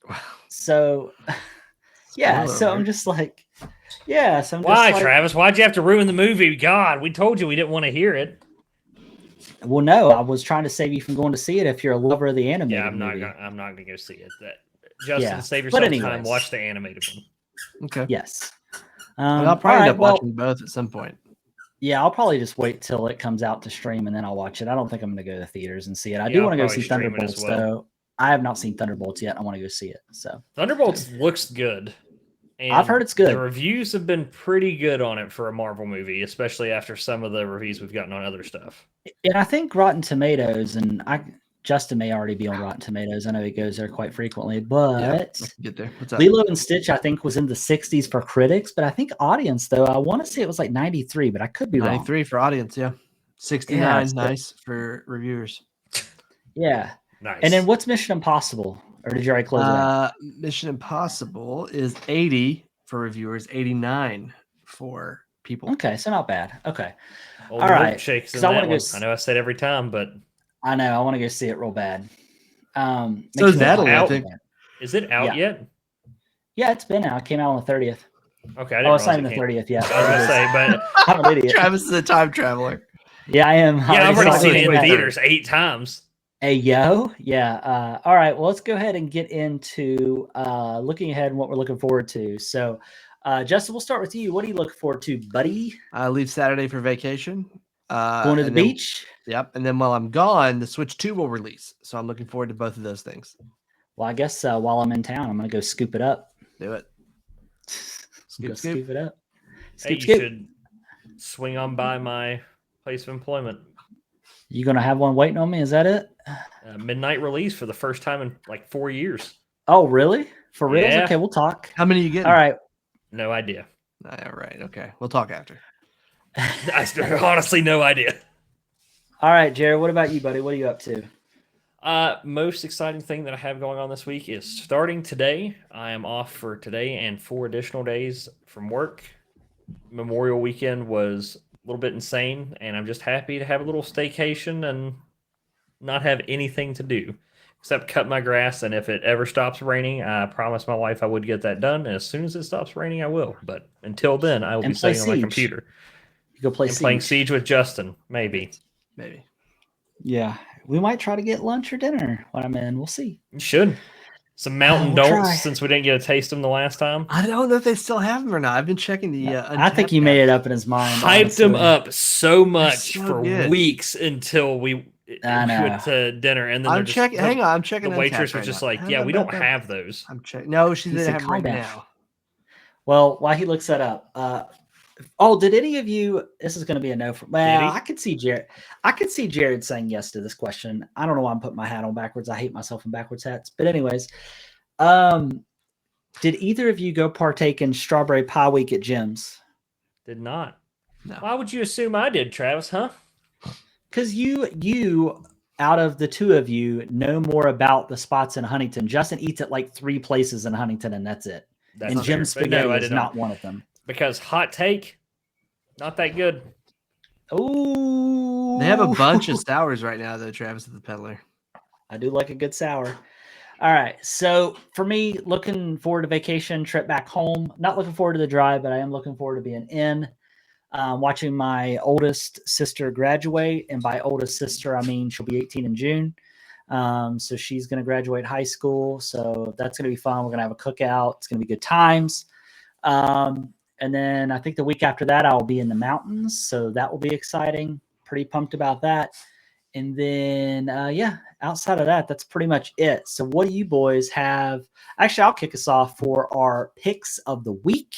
Wow. So, yeah. So I'm just like, yeah. So I'm Why, just like, Travis? Why'd you have to ruin the movie? God, we told you we didn't want to hear it. Well, no, I was trying to save you from going to see it if you're a lover of the animated movie. Yeah, I'm not gonna go see it. Justin, save yourself time. Watch the animated one. Okay. Yes. I'll probably end up watching both at some point. Yeah, I'll probably just wait till it comes out to stream and then I'll watch it. I don't think I'm going to go to the theaters and see it. I do want to go see Thunderbolts though. I have not seen Thunderbolts yet. I want to go see it. So Thunderbolts looks good. And I've heard it's good. The reviews have been pretty good on it for a Marvel movie, especially after some of the reviews we've gotten on other stuff. And I think Rotten Tomatoes, and Justin may already be on Rotten Tomatoes. I know he goes there quite frequently, but get there. What's up? Lilo and Stitch, I think, was in the 60s for critics, but I think audience, though, I want to say it was like 93, but I could be 93 wrong. for audience, yeah. 69, nice for reviewers. Yeah. Nice. And then what's Mission Impossible? Or did you already close it out? Mission Impossible is 80 for reviewers, 89 for people. Okay, so not bad. Okay. All right. Shakes in that one. I know I say it every time, but I know I want to go see it real bad. So is Natalie, I think. Is it out yet? Yeah, it's been out. It came out on the 30th. Okay. It's not even the 30th yet. I was going to say, but I'm an idiot. Travis is a time traveler. Yeah, I am. Yeah, I've already seen it in theaters 8 times. Hey, yo. Yeah. All right. Well, let's go ahead and get into looking ahead and what we're looking forward to. So, Justin, we'll start with you. What are you looking forward to, buddy? I leave Saturday for vacation. Going to the beach? Yep. And then while I'm gone, the Switch 2 will release. So I'm looking forward to both of those things. Well, I guess while I'm in town, I'm going to go scoop it up. Do it. Scoop it up. You should swing on by my place of employment. You going to have one waiting on me? Is that it? Midnight release for the first time in like 4 years. Oh, really? For real? Yeah. Okay, we'll talk. How many you getting? All right. No idea. All right. Okay. We'll talk after. I honestly no idea. All right, Jared, what about you, buddy? What are you up to? Most exciting thing that I have going on this week is starting today. I am off for today and 4 additional days from work. Memorial weekend was a little bit insane, and I'm just happy to have a little staycation and not have anything to do except cut my grass. And if it ever stops raining, I promised my wife I would get that done. And as soon as it stops raining, I will. But until then, I will be sitting on my computer. You go play Siege. Playing Siege with Justin, maybe. Yeah, we might try to get lunch or dinner when I'm in. We'll see. You should. Some Mountain Don'ts, since we didn't get to taste them the last time. I don't know if they still have them or not. I've been checking the. I think he made it up in his mind. Hyped them up so much for weeks until I know. We went to dinner, and then I'm checking. Hang on, I'm checking. The Untappd waitress was right just now. like, Hang "Yeah, on, we don't have those." I'm checking. No, she He didn't said, have them "Calm right down." now. Well, while he looks that up, did any of you? This is going to be a no from. Well, I could see Jared. I could see Jared saying yes to this question. I don't know why I'm putting my hat on backwards. I hate myself in backwards hats. But anyways, did either of you go partake in Strawberry Pie Week at Jim's? Did not. No. Why would you assume I did, Travis? Huh? Because you out of the two of you know more about the spots in Huntington. Justin eats at like 3 places in Huntington, and that's it. That's and fair. Jim's But Spaghetti no, I is did not one of them. Because hot take, not that good. Oh, They have a bunch of sours right now, though. Travis at the Peddler. I do like a good sour. All right. So for me, looking forward to vacation, trip back home. Not looking forward to the drive, but I am looking forward to being in. Watching my oldest sister graduate. And by oldest sister, I mean she'll be 18 in June. So she's going to graduate high school. So that's going to be fun. We're going to have a cookout. It's going to be good times. And then I think the week after that, I'll be in the mountains. So that will be exciting. Pretty pumped about that. And then, outside of that, that's pretty much it. So what do you boys have? Actually, I'll kick us off for our picks of the week.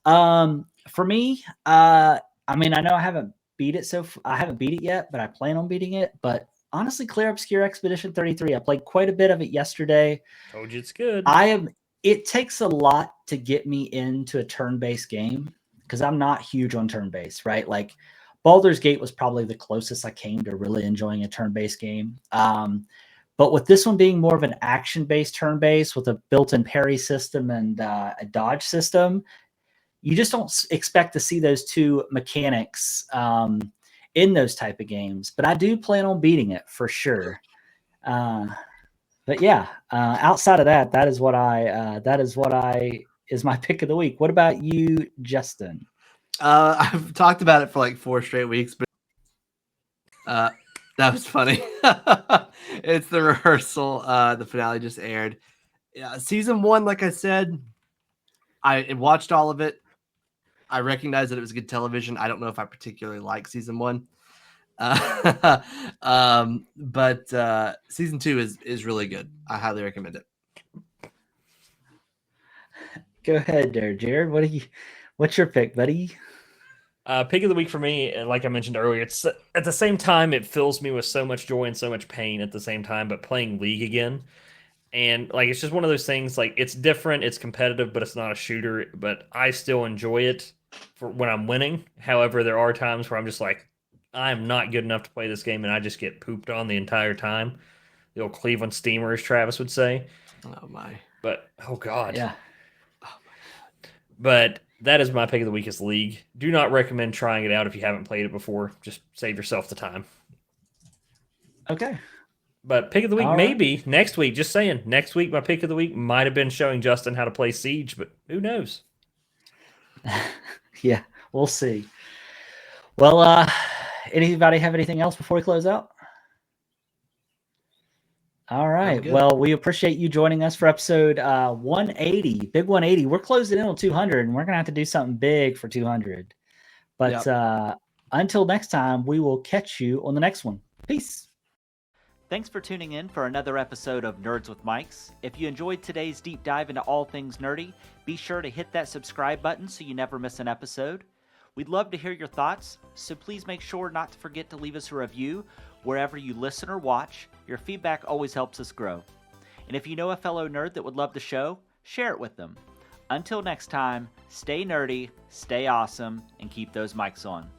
For me, I know I haven't beat it yet, but I plan on beating it. But honestly, Clair Obscur Expedition 33, I played quite a bit of it yesterday. Told you it's good. It takes a lot to get me into a turn-based game because I'm not huge on turn-based, right? Like Baldur's Gate was probably the closest I came to really enjoying a turn-based game. But with this one being more of an action-based turn-based with a built-in parry system and a dodge system, you just don't expect to see those two mechanics in those type of games. But I do plan on beating it for sure. But yeah, outside of that, that is my pick of the week. What about you, Justin? I've talked about it for like 4 straight weeks, but that was funny. It's The Rehearsal. The finale just aired. Season 1, like I said, I watched all of it. I recognize that it was good television. I don't know if I particularly like season 1. But season 2 is really good. I highly recommend it. Go ahead there, Jared. What's your pick, buddy? Pick of the week for me, like I mentioned earlier, it's at the same time it fills me with so much joy and so much pain at the same time. But playing League again, and like it's just one of those things. Like it's different, it's competitive, but it's not a shooter. But I still enjoy it for when I'm winning. However, there are times where I'm just like, I'm not good enough to play this game, and I just get pooped on the entire time. The old Cleveland Steamer, as Travis would say. Oh my! But oh god, yeah. Oh my god! But that is my pick of the week is League. Do not recommend trying it out if you haven't played it before. Just save yourself the time. Okay. But pick of the week, All maybe right. next week. Just saying, next week my pick of the week might have been showing Justin how to play Siege, but who knows? Yeah, we'll see. Well, anybody have anything else before we close out? All right. Well, we appreciate you joining us for episode 180, big 180. We're closing in on 200, and we're going to have to do something big for 200. But until next time, we will catch you on the next one. Peace. Thanks for tuning in for another episode of Nerds with Mics. If you enjoyed today's deep dive into all things nerdy, be sure to hit that subscribe button so you never miss an episode. We'd love to hear your thoughts, so please make sure not to forget to leave us a review wherever you listen or watch. Your feedback always helps us grow. And if you know a fellow nerd that would love the show, share it with them. Until next time, stay nerdy, stay awesome, and keep those mics on.